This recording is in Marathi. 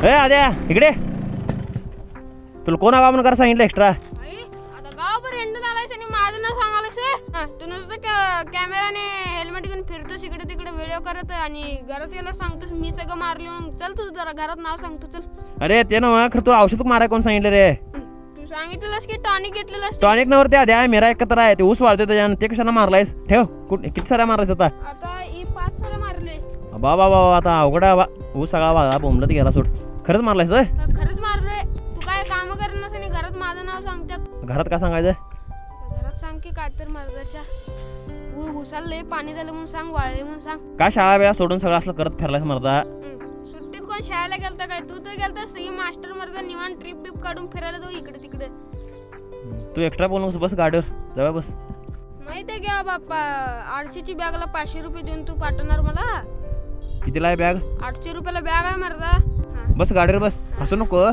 ए आद्या इकडे. तुला कोणा म्हणून करा सांगितलं एक्स्ट्रा? आता गावभर हिंडून आलायस आणि माझं नाव सांगायलास. तू नुसतं कॅमेराने हेल्मेट घेऊन फिरतोस इकडे तिकडे व्हिडिओ करत आणि घरात गेल्यावर सांगतोस मी सगळं मारले म्हणून. चल तू जरा घरात नाव सांगतो चल. अरे ते ना खरं तुला औषध माराय कोण सांगितलं रे? तू सांगितलंस की टॉनिक घेतलेलं टॉनिक नवर ते आद्या मेरा एकत्र आहे. ते ऊस वाढतोय त्याच्यानं. ते कशाला मारलायस? ठेव किती साऱ्या मारायचं आता? आता ही 5 साला मारले. बाबा आता अवघड ऊस सगळा वागा बोंबलत गेला सोड. खरंच मारलायस? खरंच मारलोय. तू काय काम करणार आणि घरात माझं नाव सांगतात. घरात काय सांगायचं? घरात सांग की काय तर मर्दाच्या उसाला लय पाणी झालं म्हणून सांग, वाळले म्हणून सांग. काय शाळा बिळा सोडून सगळं असलं करत फिरलायस मर्दा? सुट्टीत कोण शाळेला गेलता काय? तू तर गेलतास सगळी मास्टर मर्दा निवांत ट्रिप बिप काढून फिरायला जाऊ इकडे तिकडे. तू एक्स्ट्रा बोलू नकोस. बस गाडीवर जाऊया बस. माहिती आहे घ्या बाप्पा, 800ची बॅगला 500 रुपये देऊन तू पाठवणार मला? कितीला आहे बॅग? 800 रुपयाला बॅग आहे मर्दा. बस गाडीवर बस. हसू नको.